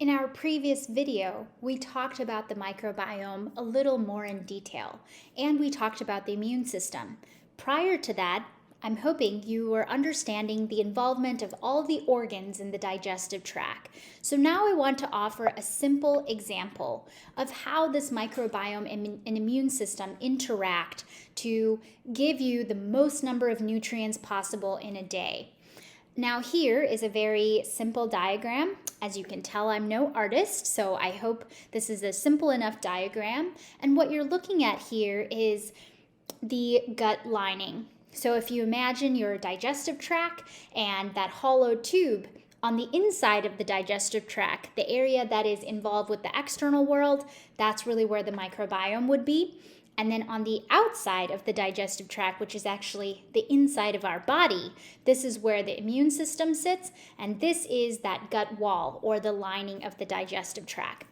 In our previous video, we talked about the microbiome a little more in detail, and we talked about the immune system. Prior to that, I'm hoping you were understanding the involvement of all the organs in the digestive tract. So now I want to offer a simple example of how this microbiome and immune system interact to give you the most number of nutrients possible in a day. Now here is a very simple diagram. As you can tell, I'm no artist, so I hope this is a simple enough diagram. And what you're looking at here is the gut lining. So if you imagine your digestive tract and that hollow tube on the inside of the digestive tract, the area that is involved with the external world, that's really where the microbiome would be. And then on the outside of the digestive tract, which is actually the inside of our body, this is where the immune system sits, and this is that gut wall or the lining of the digestive tract.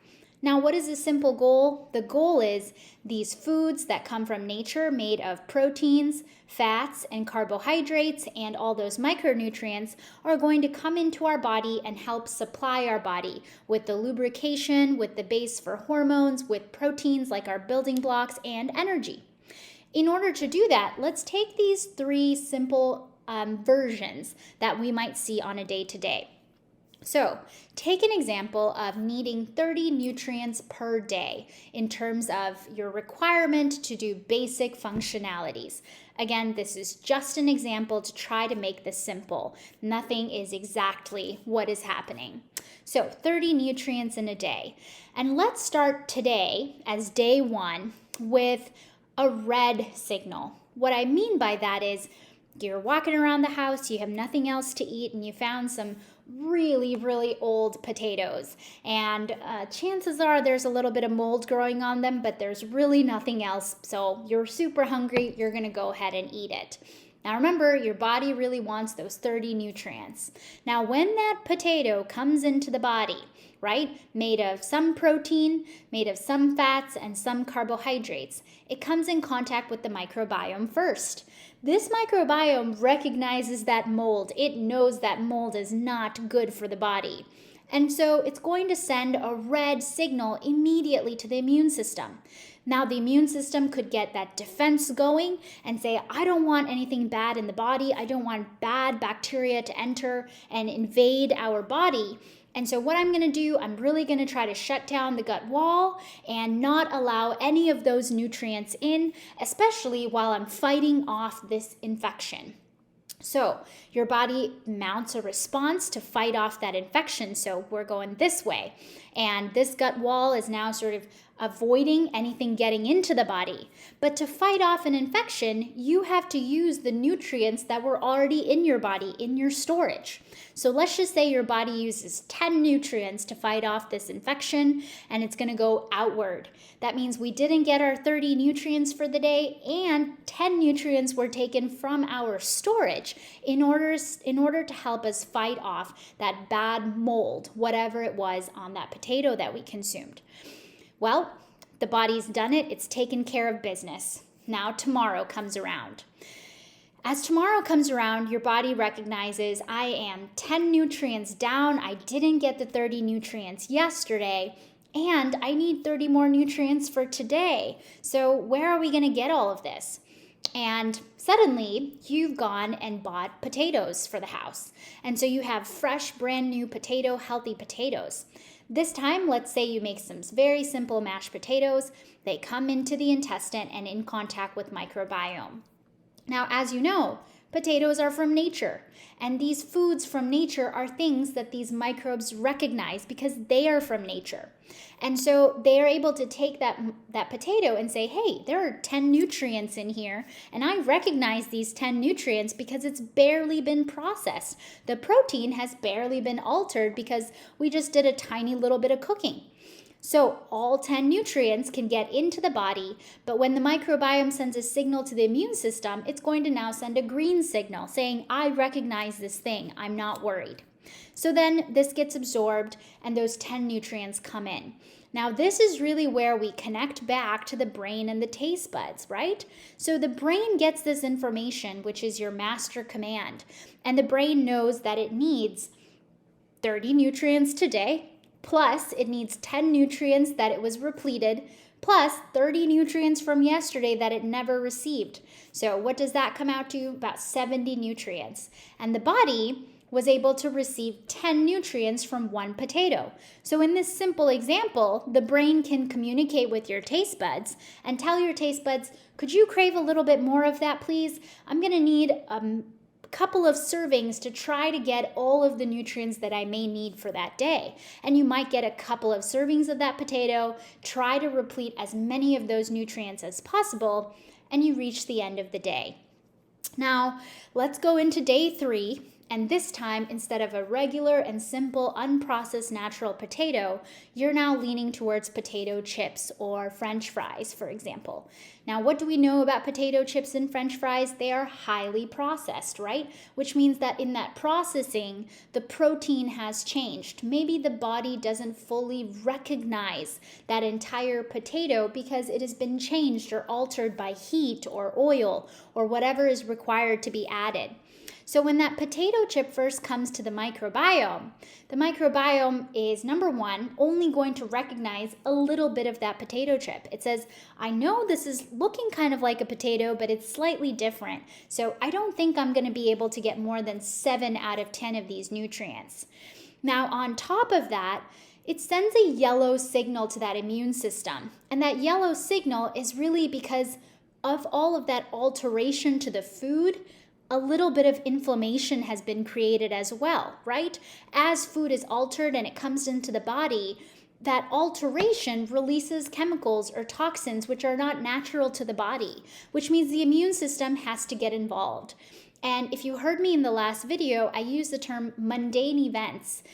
Now, what is the simple goal? The goal is these foods that come from nature made of proteins, fats, and carbohydrates, and all those micronutrients are going to come into our body and help supply our body with the lubrication, with the base for hormones, with proteins like our building blocks, and energy. In order to do that, let's take these three simple versions that we might see on a day-to-day. So, take an example of needing 30 nutrients per day in terms of your requirement to do basic functionalities. Again, this is just an example to try to make this simple. Nothing is exactly what is happening. So, 30 nutrients in a day. And let's start today as day one with a red signal. What I mean by that is you're walking around the house, you have nothing else to eat, and you found some really old potatoes. And chances are there's a little bit of mold growing on them, but there's really nothing else. So you're super hungry, you're going to go ahead and eat it. Now remember, your body really wants those 30 nutrients. Now when that potato comes into the body, right, made of some protein, made of some fats, and some carbohydrates, it comes in contact with the microbiome first. This microbiome recognizes that mold. It knows that mold is not good for the body. And so it's going to send a red signal immediately to the immune system. Now the immune system could get that defense going and say, I don't want anything bad in the body. I don't want bad bacteria to enter and invade our body. And so what I'm going to do, I'm really going to try to shut down the gut wall and not allow any of those nutrients in, especially while I'm fighting off this infection. So your body mounts a response to fight off that infection. So we're going this way. And this gut wall is now sort of avoiding anything getting into the body. But to fight off an infection, you have to use the nutrients that were already in your body, in your storage. So let's just say your body uses 10 nutrients to fight off this infection, and it's going to go outward. That means we didn't get our 30 nutrients for the day, and 10 nutrients were taken from our storage in order to help us fight off that bad mold, whatever it was on that potato that we consumed. Well, the body's done it. It's taken care of business. Now tomorrow comes around. As tomorrow comes around, your body recognizes I am 10 nutrients down. I didn't get the 30 nutrients yesterday, and I need 30 more nutrients for today. So where are we going to get all of this? And suddenly, you've gone and bought potatoes for the house. And so you have fresh, brand new potato, healthy potatoes. This time, let's say you make some very simple mashed potatoes. They come into the intestine and in contact with microbiome. Now, as you know, potatoes are from nature, and these foods from nature are things that these microbes recognize because they are from nature. And so they are able to take that potato and say, hey, there are 10 nutrients in here, and I recognize these 10 nutrients because it's barely been processed. The protein has barely been altered because we just did a tiny little bit of cooking. So all 10 nutrients can get into the body, but when the microbiome sends a signal to the immune system, it's going to now send a green signal saying, I recognize this thing, I'm not worried. So then this gets absorbed and those 10 nutrients come in. Now this is really where we connect back to the brain and the taste buds, right? So the brain gets this information, which is your master command, and the brain knows that it needs 30 nutrients today, plus it needs 10 nutrients that it was repleted, plus 30 nutrients from yesterday that it never received. So what does that come out to? About 70 nutrients. And the body was able to receive 10 nutrients from one potato. So in this simple example, the brain can communicate with your taste buds and tell your taste buds, could you crave a little bit more of that, please? I'm going to need a couple of servings to try to get all of the nutrients that I may need for that day. And you might get a couple of servings of that potato, try to replete as many of those nutrients as possible, and you reach the end of the day. Now, let's go into day 3. And this time, instead of a regular and simple unprocessed natural potato, you're now leaning towards potato chips or French fries, for example. Now, what do we know about potato chips and French fries? They are highly processed, right? Which means that in that processing, the protein has changed. Maybe the body doesn't fully recognize that entire potato because it has been changed or altered by heat or oil or whatever is required to be added. So when that potato chip first comes to the microbiome is, number one, only going to recognize a little bit of that potato chip. It says, I know this is looking kind of like a potato, but it's slightly different. So I don't think I'm going to be able to get more than 7 out of 10 of these nutrients. Now, on top of that, it sends a yellow signal to that immune system. And that yellow signal is really because of all of that alteration to the food. A little bit of inflammation has been created as well, right? As food is altered and it comes into the body, that alteration releases chemicals or toxins which are not natural to the body, which means the immune system has to get involved. And if you heard me in the last video, I use the term mundane events.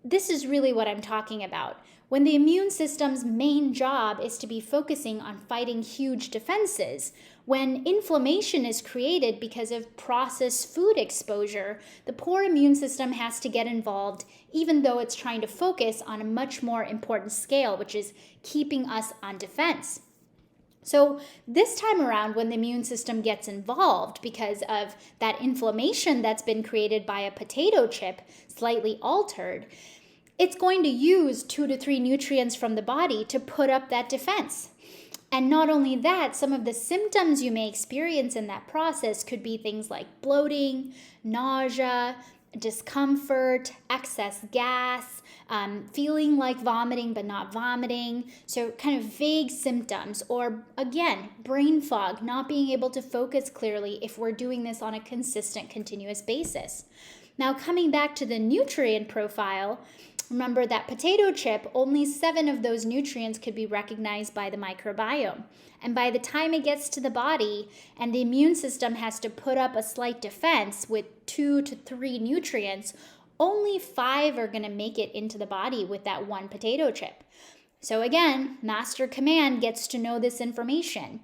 This is really what I'm talking about. When the immune system's main job is to be focusing on fighting huge defenses, when inflammation is created because of processed food exposure, the poor immune system has to get involved, even though it's trying to focus on a much more important scale, which is keeping us on defense. So this time around, when the immune system gets involved because of that inflammation that's been created by a potato chip, slightly altered, it's going to use 2 to 3 nutrients from the body to put up that defense. And not only that, some of the symptoms you may experience in that process could be things like bloating, nausea, discomfort, excess gas, feeling like vomiting but not vomiting. So kind of vague symptoms, or again, brain fog, not being able to focus clearly if we're doing this on a consistent, continuous basis. Now, coming back to the nutrient profile, remember that potato chip, only 7 of those nutrients could be recognized by the microbiome. And by the time it gets to the body and the immune system has to put up a slight defense with 2 to 3 nutrients, only 5 are going to make it into the body with that one potato chip. So again, master command gets to know this information.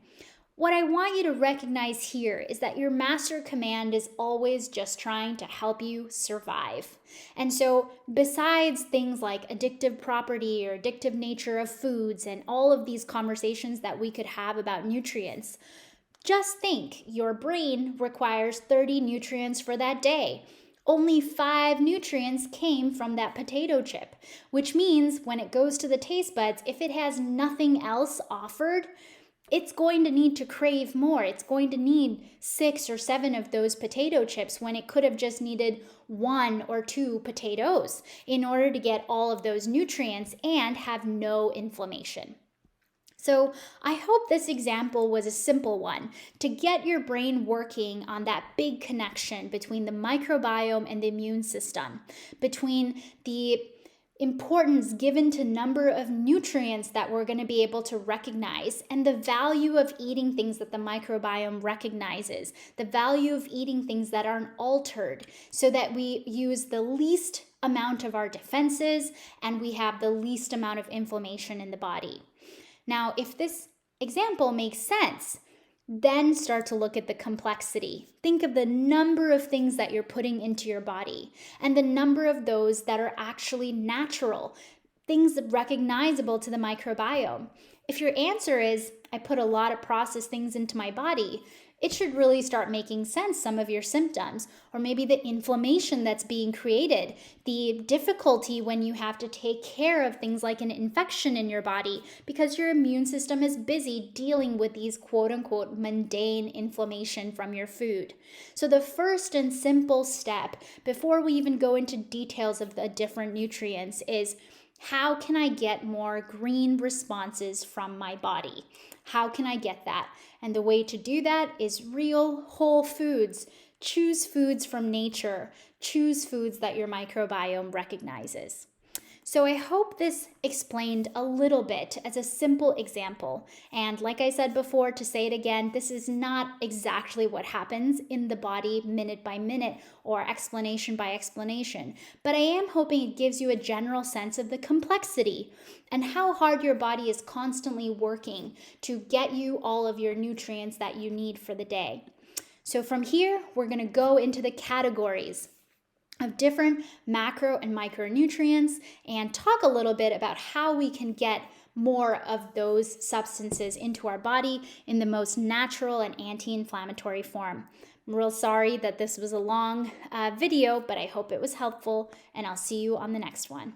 What I want you to recognize here is that your master command is always just trying to help you survive. And so besides things like addictive property or addictive nature of foods and all of these conversations that we could have about nutrients, just think your brain requires 30 nutrients for that day. Only 5 nutrients came from that potato chip, which means when it goes to the taste buds, if it has nothing else offered, it's going to need to crave more. It's going to need 6 or 7 of those potato chips when it could have just needed 1 or 2 potatoes in order to get all of those nutrients and have no inflammation. So I hope this example was a simple one to get your brain working on that big connection between the microbiome and the immune system, between the importance given to number of nutrients that we're going to be able to recognize and the value of eating things that the microbiome recognizes, the value of eating things that aren't altered so that we use the least amount of our defenses and we have the least amount of inflammation in the body. Now, if this example makes sense, then start to look at the complexity. Think of the number of things that you're putting into your body and the number of those that are actually natural. things recognizable to the microbiome? If your answer is, I put a lot of processed things into my body, it should really start making sense, some of your symptoms, or maybe the inflammation that's being created, the difficulty when you have to take care of things like an infection in your body because your immune system is busy dealing with these quote unquote mundane inflammation from your food. So, the first and simple step before we even go into details of the different nutrients is, how can I get more green responses from my body? How can I get that? And the way to do that is real whole foods. Choose foods from nature. Choose foods that your microbiome recognizes. So I hope this explained a little bit as a simple example. And like I said before, to say it again, this is not exactly what happens in the body minute by minute or explanation by explanation. But I am hoping it gives you a general sense of the complexity and how hard your body is constantly working to get you all of your nutrients that you need for the day. So from here, we're going to go into the categories of different macro and micronutrients and talk a little bit about how we can get more of those substances into our body in the most natural and anti-inflammatory form. I'm real sorry that this was a long video, but I hope it was helpful, and I'll see you on the next one.